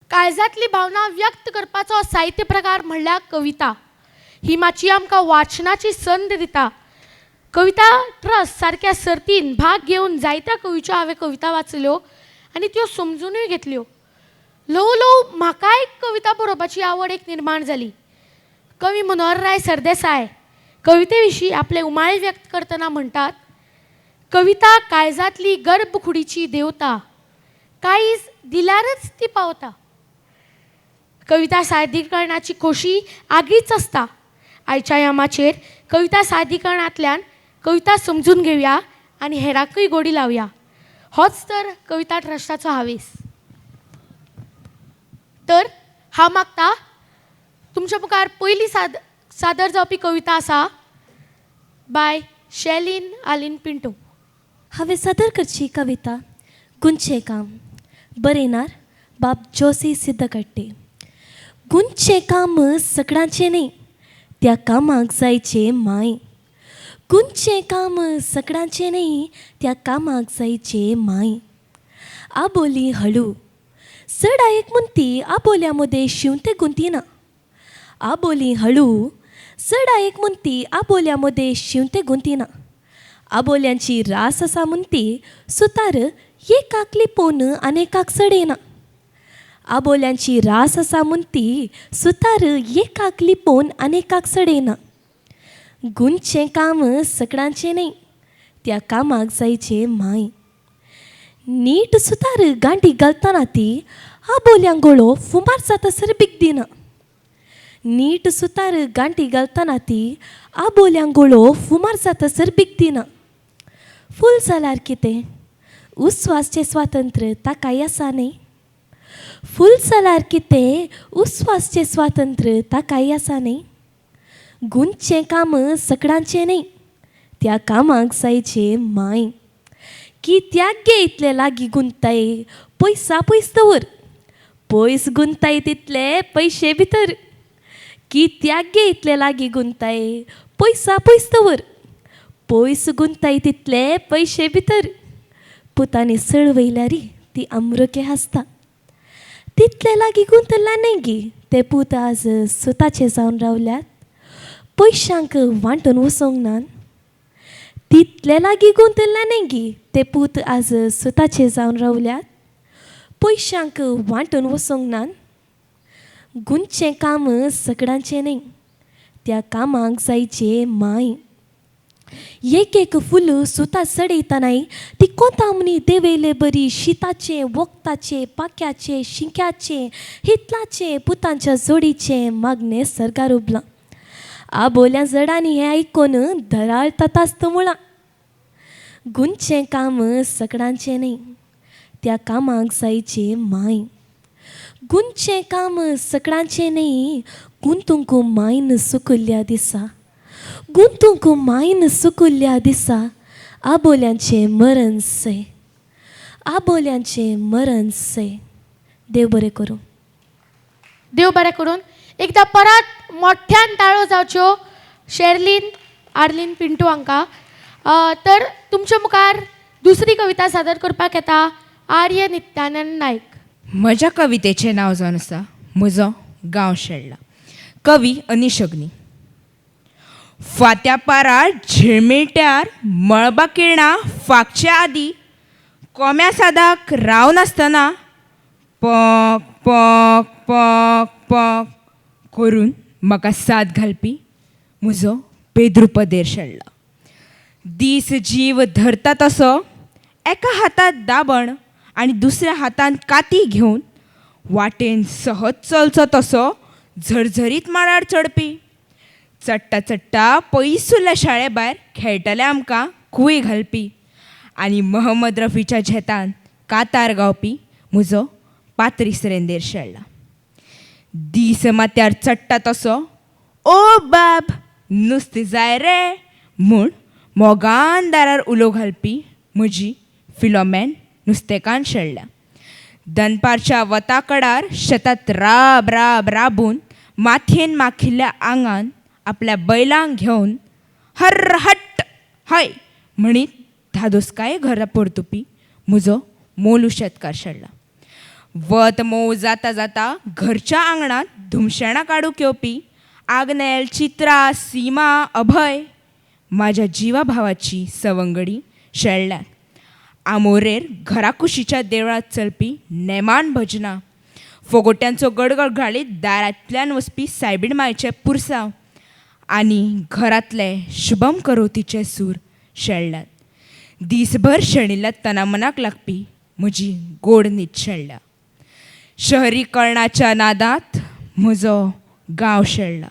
काळजातली भावना व्यक्त करपाचो साहित्य प्रकार म्हणल्यार कविता. ही माची आमकां वाचनाची संद दिता. कविता ट्रस्ट सारक्या सर्तीन भाग घेवन जायत्या कवीच्यो हांवें कविता वाचल्यो आनी त्यो समजुनूय घेतल्यो. ल्हव ल्हव म्हाकाय कविता बरोवपाची आवड एक निर्माण जाली. कवी मनोहरराय सरदेसाय कविते विशीं आपले उमाळे व्यक्त करतना म्हणटात, कविता काळजातली गर्भकुडीची देवता, काळीज दिल्यारच ती पावता. कविता सादरीकरणाची खोशी आगळीच आसता. आयच्या यामाचेर कविता सादरीकरणांतल्यान कविता समजून घेवया आनी हेरांकय गोडी लावया. होच तर कविता ट्रस्टाचो हावेस. तर हांव मागता तुमच्या मुखार पयली सादर जावपी कविता आसा बाय शैलीन आलीन पिंटो. हांवें सादर करची कविता गुंचे काम. बरयणार बाब जोसी सिद्धकट्टे. गुंचे काम सगळ्यांचे न्ही, त्या कामाक जायचे माय. गुंचे काम सगळ्यांचे न्ही, त्या कामाक जायचे माय. आबोली हळू चड आयक म्हणटी आबोल्यामध्ये शिवते गुंतीना. आबोली हळू चड आयक म्हणटी आबोल्यामध्ये शिवते गुंतीना. आबोल्यांची रास आसा म्हणटी सुतार एकाक लिपोवन आनेकाक सडयना. आबोल्यांची रास आसा म्हणटी सुतार एकाक लिपोवन आनेकाक सडयना. गुंचे काम सगळ्यांचे न्ही, त्या कामाक जायचे माय. नीट सुतार गांठी घालतना ती आबोल्यांक गोळो फुमार जातासर बीक दिना. नीट सुतार गांठी घालतना ती आबोल्यांक गोळो फुमार जातासर बीक दिना. फूल जाल्यार कितें, उस्वासचें स्वातंत्र्य ताकाय आसा न्ही. फूल जाल्यार कितें, उस्वासचें स्वातंत्र्य ताकाय आसा न्ही. गुंचे काम सगळ्यांचे न्ही, त्या कामाक जायचे माय. कित्याक गे इतले लागीं गुंताय, पयसा पयस दवर. पयस गुंताय तितले पयशे भितर. कित्याक गे इतले लागीं गुंताय, पयसा पयस दवर. पयस गुंताय तितले पयशे भितर. पुतांनी सळवयल्यारी ती अमृके हासता. तितले लागीं गुंतला न्ही गे ते पूत आज सुताचे जावन रावल्यात. पयशांक वांटून वचोंक नान. तितले लागीं गुंतला न्ही गे ते पूत आज सुताचे जावन रावल्यात. पयशांक वांटून वचोंक नान. गुंचे काम सगळ्यांचे न्ही, त्या कामाक जायचे माय. एक एक फूल सुता सडयतनाय ती कोंतामणी देवयले बरी शिताचे, वखदाचे, पाक्याचे, शिंक्याचे, हितलाचे, पुतांच्या जोडीचे मागणे सरकार उबलां. आबोल्या जडांनी हें आयकून धराळतात आसत मुळां. गुंचे काम सगळ्यांचे न्ही, त्या कामाक जायचे माय. गुंचे काम सगळ्यांचे न्ही, गुंतूंक मायन सुकल्ल्या दिसा. गुंतूंक मायन सुकल्ल्या दिसा आबोल्यांचे मरण से. आबोल्यांचे मरण से. देव बरें करूं. देव बरें करून. एकदा परत मोठ्यान ताळो जावच्यो शेर्लीन आर्लीन पिंटो हांकां. तर तुमच्या मुखार दुसरी कविता सादर करपाक येता आर्य नित्यानंद नायक. म्हज्या कवितेचें नांव जावन आसा म्हजो गांव शेळ्ळा. कवी अनीश अग्नी. फात्या पारार झिळमिळट्यार मळबा किरणां फाकच्या आदीं कोम्या सादाक राव नासतना पॉक पॉक पॉक पॉक करून म्हाका साद घालपी म्हजो बेद्रुपदेर शेळ्ळा. दीस जीव धरता तसो एका हातांत दाबण आनी दुसऱ्या हातान काती घेवन वाटेन सहज चलचो तसो झरझरीत माडार चडपी. चडटा चडटा पयसुल्ल्या शाळे भायर खेळटले आमकां खूय घालपी आनी महम्मद रफीच्या झेतान कातार गावपी म्हजो पात्रीस रेंदेर शेळ्ळा. दीस माथ्यार चडटा तसो ओ बाब नुस्तें जाय रे म्हूण मोगान दारार उलो घालपी म्हजी फिलोमेन नुस्तेकान शेळ्ळ्या. दनपारच्या वता कडार शेतांत राब राब राबून माथयेन माखिल्ल्या आंगान आपल्या बैलांक घेवन हर्र हट्ट हय म्हणीत धादोसकाये घरा परतुपी म्हजो मोलू शेतकार शेळ्ळा. वत मोव जाता जाता घरच्या आंगणात धुमशेणां काडूंक येवपी आग्नेल, चित्रा, सीमा, अभय म्हाज्या जिवा भावाची सवंगडी शेळल्यात. आमोरेर घरा कुशीच्या देवळांत चलपी नेमान भजनां, फोगोट्यांचो गडगड घालीत दारांतल्यान वचपी सायबीण मायचे पुरसांव आनी घरांतले शुभम करोतीचे सूर शेळल्यात. दीसभर शेणिल्ल्या तनामनाक लागपी म्हजी गोड न्हीद शेळ्ळ्या. शहरीकरणाच्या नादांत म्हजो गांव शेळ्ळा.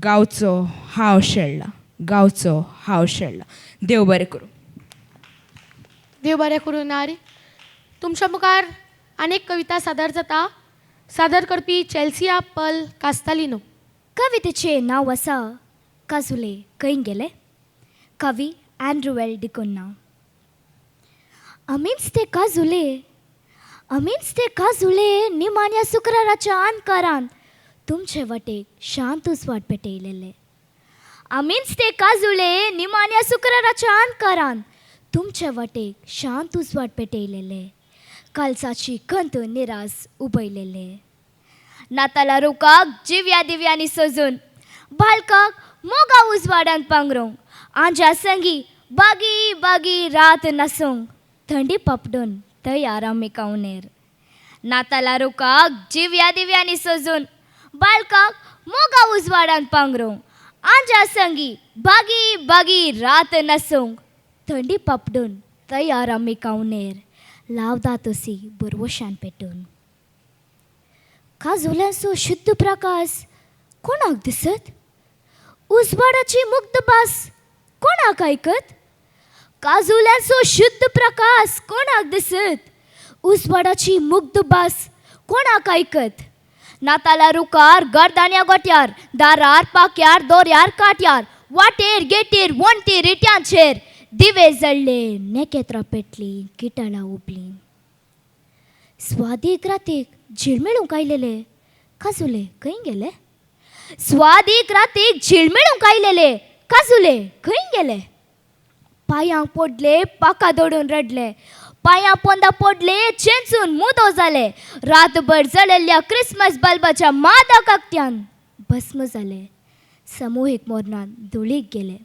गांवचो हांव शेळ्ळा. गांवचो हांव शेळ्ळा. देव बरें करूं. देव बरें करूं नारी. तुमच्या मुखार अनेक कविता सादर जाता. सादर करपी चॅल्सिया पल कास्तालिनो. कवितेचें नांव आसा काजुले खंय गेले. कवी अँड्रुवेल डिकोन्ना. अमीच ते काजुले निमाण्या शुक्राराच्या अनकारान तुमचे वटेक शांत उजवाड पेटयलेले. अमीच ते काजुले निमाण्या शुक्राराच्या अनकारान तुमचे वटेक शांत उजवाड पेटयलेले. कालसाची खंत निरास उबयलेले. नाताला रुखाक जिव्या दिव्यांनी सजून बाळकाक मोगा उजवाडान पांगरूंक आंज्या संगी बागी बागी रात नासूंक थंडी पपडून तयार आमी कावनेर. नाताला रुखाक जिव्या दिव्यांनी सजून बाळकाक मोगा उजवाडान पांगरूंक आंज्या संगी बागी बागी रात नासूंक थंडी पपडून तयार आमी कावनेर. लावदा तशी बुरवशान पेटून. काजुल्यांचो शुद्ध प्रकाश कोणाक दिसत. उजवाडाची मुग्ध भास कोणाक ऐकत. काजुल्यांचो शुद्ध प्रकाश कोणाक दिसत. उजवाडाची मुग्ध भास कोणाक ऐकत. नाताला रुखार गर्दान्या गोट्यार दारार पाक्यार दोऱ्यार काट्यार वाटेर गेटीर वणटीर रिट्यांचेर दिवे जळ्ळे नेकेत्रां पेटली किटाळां उबलीं. स्वादीक रातीक झिळमिळूंक आयलेले काजुले खंय गेले. स्वादीक रातीक झिळमिळूंक आयलेले काजुले खंय गेले. पांयांक पडले पाकां दडून रडले. पांयां पोंदां पडले चेंचून मुदो जाले. रातभर जळयल्ल्या क्रिसमस बल्बाच्या मादा काकत्यान भस्म जाले. सामुहीक मरणांत धुळीक गेले.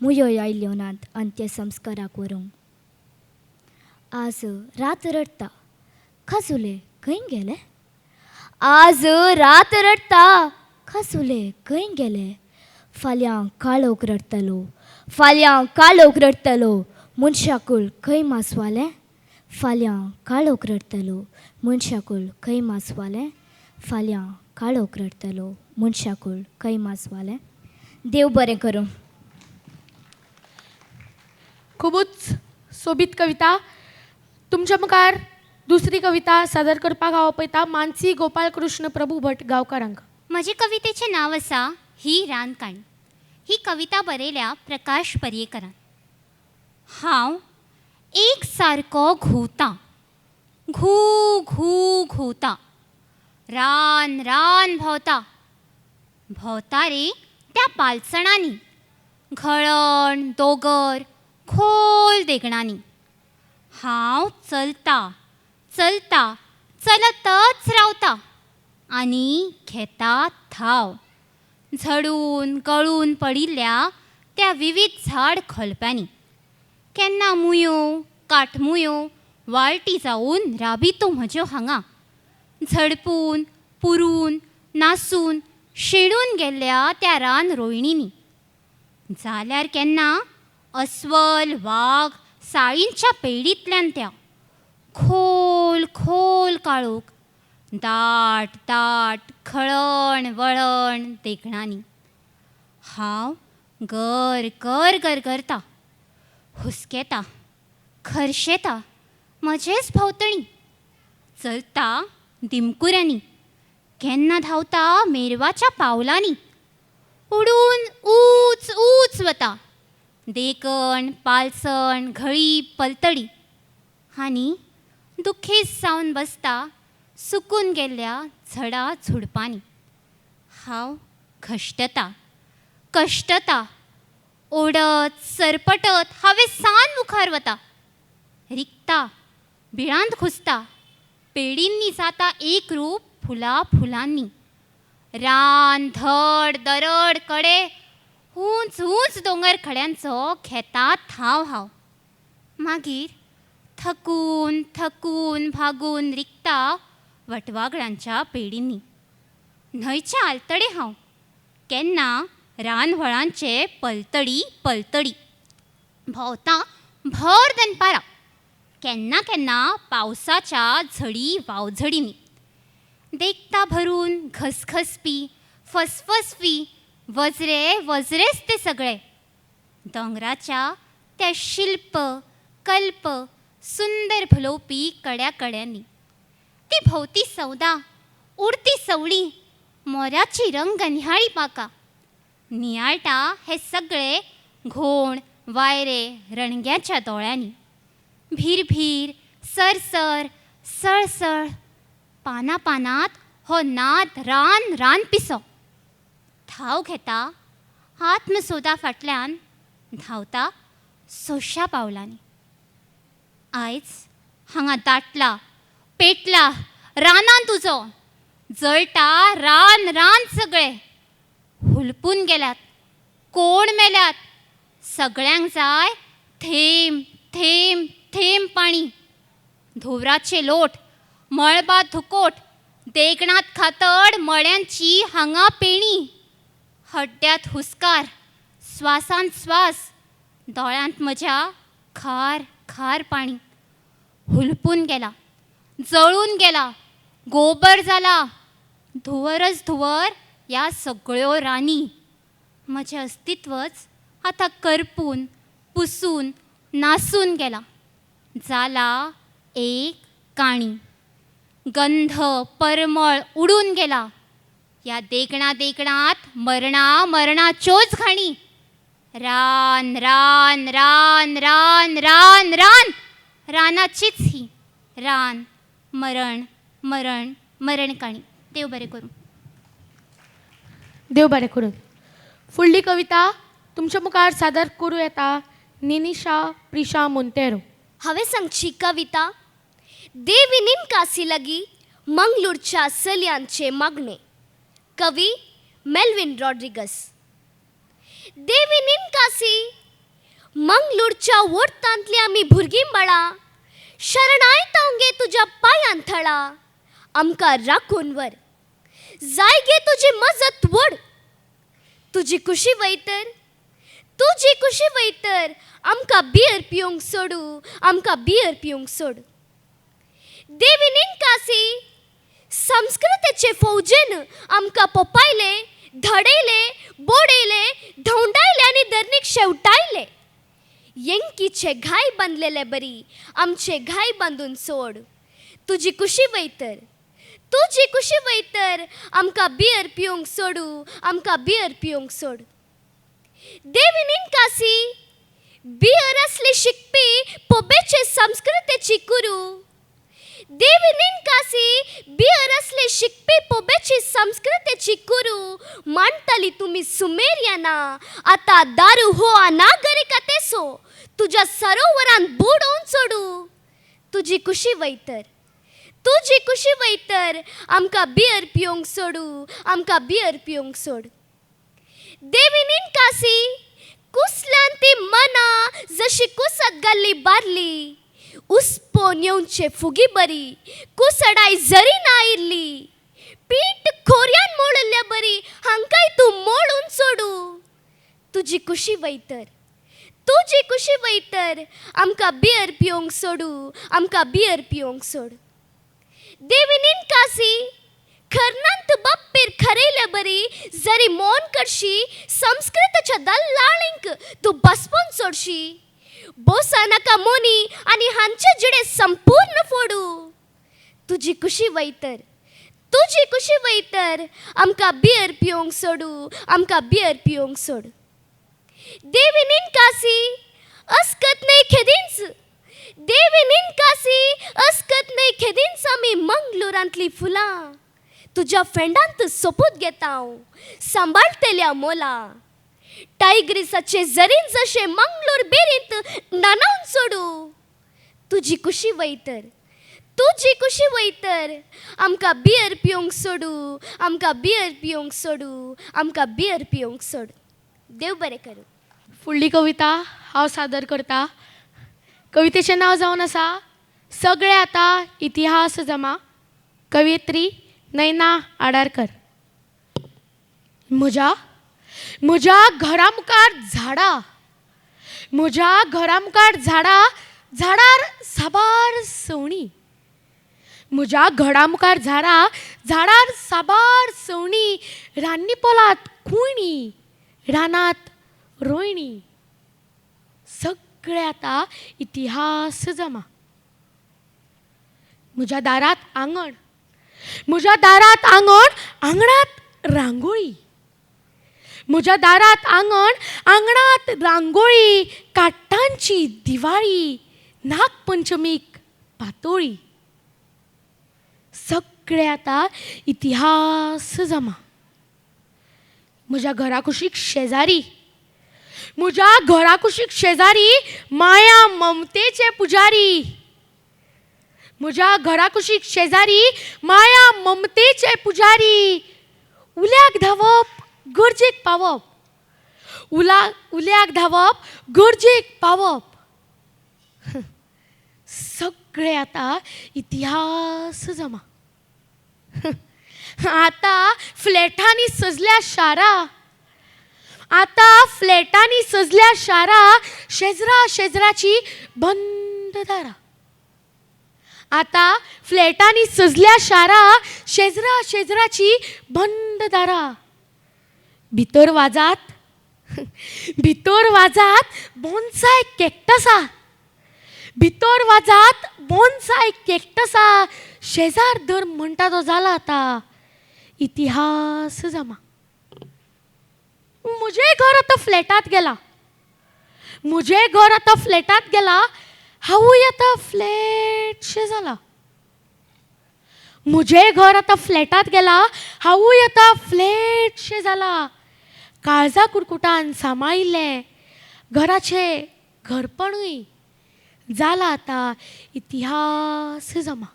मुयो आयल्यो नात अंत्यसंस्काराक व्हरूंक. आज रात रडटा काजुले खंय गेले. आज रात रडटा काजुले खंय गेले. फाल्यां काळोख रडटलो. फाल्यां काळोख रडटलो मनशाकूल खंय मासवाले. फाल्यां काळोख रडटलो मनशाकूल खंय मासवाले. फाल्यां काळोख रडटलो मनशाकूल खंय मासवाले. देव बरें करूं. खूबच सोबीत कविता. तुमच्या मुखार दुसरी कविता सादर करपाक हांव आपयता मानसी गोपाळ कृष्ण प्रभू भट गांवकारांक. म्हजे कवितेचें नांव आसा ही रानकाणी. ही कविता बरयल्या प्रकाश पर्येकरान. हांव एक सारको घुंवतां. घू घू घुंवतां. रान रान भोंवता. भोंवता रे त्या पालसणांनी. घळण दोगर खोल देगणांनी. हांव चलतां चलतां चलतच रावता आनी घेता थाव. झडून गळून पडिल्ल्या त्या विविध झाड खोलप्यांनी. केन्ना मुयो काटमुयो वाळटी जावन राबितो म्हज्यो हांगा. झडपून पुरून नासून शेणून गेल्ल्या त्या रान रोयणींनी. जाल्यार केन्ना अस्वल वाग साळींच्या पेडींतल्यान त्या. खोल खोल काळोख दाट दाट खळण वळण देगणांनी. हांव गर गर गरगरता. हुस्केता खरशेता म्हजेच भोंवतणी. चलता दिमकुऱ्यांनी. केन्ना धांवता मेरवाच्या पावलांनी. उडून ऊच ऊच वता. देखण पालसण घळी पलतडी आनी दुखेस जावन बसता सुकून गेल्ल्या झडा झुडपांनी. हांव घश्टता कश्टता. ओडत सरपटत हांवें सान मुखार वता. रिकता बिळांत घुसता. पेडींनी जाता एक रूप फुला फुलांनी. रान धड दरड कडे उंच उंच दोंगर खड्यांचो घेता थाव हाव. मागीर थकून थकून भागून रिकता वटवागळांच्या पेडींनी. न्हंयच्या आलतडे हांव केन्ना रानवळांचे पलतडी पलतडी. भोंवता भर दनपारां केन्ना केन्ना पावसाच्या झडी वावझडींनी. देखता भरून घसघसपी फसफसपी वजरे वजरेच ते सगळे. दोंगराच्या त्या शिल्प कल्प सुंदर भुलोवपी कड्या कड्यांनी. ती भोवती सौदा उडती सवळी मोऱ्याची रंग निहाळी पाका. नियाळटा हे सगळे घोण वायरे रणग्याच्या दोळ्यांनी. भीर सरसर सळसळ पाना पानात हो नाद रान रान पिसो. धांव घेता आत्मसोदा फाटल्यान धांवता सोश्या पावलांनी. आयज हांगा दाटला पेटला रानान तुजो. जळटा रान रान सगळे. हुलपून गेल्यात कोण मेल्यात. सगळ्यांक जाय थेंब थेंब थेंब पाणी. धुवराचे लोट मळबात धुकोट देगणात खातड मळ्यांची हांगा पेणी. हड्ड्यात हुस्कार स्वासांत स्वास दोळ्यांत म्हज्या खार खार पाणी. हुलपून गेला जळून गेला गोबर जाला. धुवरच धुवर ह्या सगळ्यो रानी. म्हजें अस्तित्वच आतां करपून पुसून नासून गेला. जाला एक काणी. गंध परमळ उडून गेला. ह्या देगणा देगणात मरणा मरणाच्योच घाणी. रान रान रान रान रान रान रानाचीच ही रान मरण मरण मरण काणी. देव बरें करूं. देव बरें करून. फुडली कविता तुमच्या मुखार सादर करूं येता निनिशा प्रिशा मोंतेरो. हांवें सांगची कविता देविनीन कासी लगी मंगळूरच्या चलयांचे मागणे. कवी मेल्विन रॉड्रिगस. देविनीन कासी मंगळूरच्या ओडतांतली आमी भुरगीं बाळा. शरणायतांव गे तुज्या पांयान थळा. आमकां राखून वर जाय गे तुजी मजत वड. तुजी कुशी वयतर तुजी कुशी वयतर आमकां बियर पिवंक सोडू आमकां बियर पिवंक सोड. देविनीन कासी संस्कृतेचे फौजेन आमकां पोपायले धडयले बोडयले धोंडायले आनी धरणीक शेवटायले. येंकीचे घाय बांदलेले बरी आमचे घाय बांदून सोड. तुजी कुशी वयतर तुजी कुशी वयतर आमकां बियर पिवंक सोडू आमकां बियर पिवंक सोड. देविनीन कासी बियर असली शिकपी पोबेचे संस्कृतेची कुरू. देविनीन कासी बियर असले शिकपी पोबेची संस्कृतेची कुरू. मांडटाली तुमी सुमेरियाना आतां दारू हो अनागरिकतेचो तुज्या सरोवरान बुडोवन सोडू. तुजी कुशी वयतर तुजी कुशी वयतर आमकां बियर पिवंक सोडू आमकां बियर पिवंक सोड. देविनीन कासी कुसल्यान ती मना जशी कुसत घाल्ली बारली. उसपोन येवचे फुगी बरी कुसडाय जरी ना आयिल्ली. पीठ खोर्यान मोडल्या बरी हांकांय तूं मोडून सोडू. तुजी कुशी वयतर तुजी कुशी वयतर आमकां बियर पिवंक सोडू आमकां बियर पिवंक सोड. देविनीन कासी खरनांत बाप्पीर खरयले बरी जरी मोन करशी संस्कृताच्या दल्लाळींक तूं बसपोन सोडशी. बोसा नाका मोनी आनी हांचे जिडे संपूर्ण फोडू. तुजी कुशी वयतर तुजी कुशी वयतर आमकां बियर पिवंक सोडू आमकां बियर पिवंक सोड. देविनीन कासी अस्कत नाही खेदींच देविनीन कासी अस्कत नाही खेदींच आमी मंगळूरांतली फुलां. तुज्या फ्रेंडांत सोपूत घेता हांव सांबाळटल्या मोला. टायग्रिसाचे जरीन जशे मंगळूर बेरींत नानावन सोडू. तुजी कुशी वयतर तुझी कुशी वयतर आमकां बियर पिवंक सोडू आमकां बियर पिवंक सोडू आमकां बियर पिवंक सोडू. देव बरें करूं. फुडली कविता हांव सादर करता. कवितेचें नांव जावन आसा सगळे आतां इतिहास जमा. कवयित्री नैना आडारकर. म्हज्या म्हज्या घरा मुखार झाडां, म्हज्या घरा मुखार झाडां, झाडार साबार सवणी. म्हज्या घरा मुखार झाडां, झाडार साबार सवणी. रान्नी पोलात कुयणी, रानात रोयणी. सगळे आतां इतिहास जमा. म्हज्या दारात आंगण, म्हज्या दारात आंगण, आंगणात रांगोळी. म्हज्या दारात आंगण, आंगणात रांगोळी. काट्टांची दिवाळी, नागपंचमीक पातोळी. सगळे आतां इतिहास जमा. म्हज्या घरा कुशीक शेजारी, म्हज्या घरा कुशीक शेजारी माया ममतेचे पुजारी. म्हज्या घरा कुशीक शेजारी माया ममतेचे पुजारी. उल्याक धांवप गरजेक पावप, उल्याक धांवप गरजेक पावप. सगळे आतां इतिहास जमा. आतां फ्लॅटांनी सजल्या शारा, आतां फ्लॅटांनी सजल्या शारा. शेजरा शेजराची बंद दारां. आतां फ्लॅटांनी सजल्या शारा, शेजरा शेजराची बंद दारां. भितर वाजात भितर वाजात बोन्साय कॅक्टसा. भितर वाजात बोन्साय कॅक्टसा. शेजार दर म्हणटा तो जाला आतां इतिहास जमा. म्हजें घर आतां फ्लॅटांत गेलां, म्हजें घर आतां फ्लॅटांत गेलां. हांवूय आतां फ्लॅटशें जाला. म्हजें घर आतां फ्लॅटांत गेलां, हांवूय आतां फ्लॅटशें जाला. काळजा कुरकुटान सांबाळिल्लें घराचें घरपणूय जाला आतां इतिहास जमा.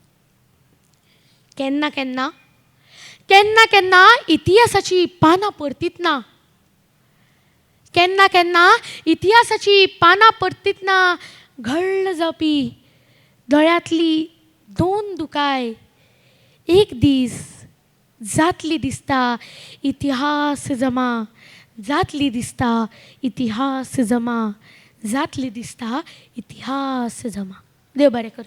केन्ना केन्ना केन्ना केन्ना इतिहासाची पानां परतीतना, केन्ना केन्ना इतिहासाची पानां परतीतना घळ्ळ जावपी दोळ्यांतली दोन दुकाय एक दीस जातली दिसता इतिहास जमा. जातली दिसता इतिहास जमा. जातली दिसता इतिहास जमा. देव बरें कर.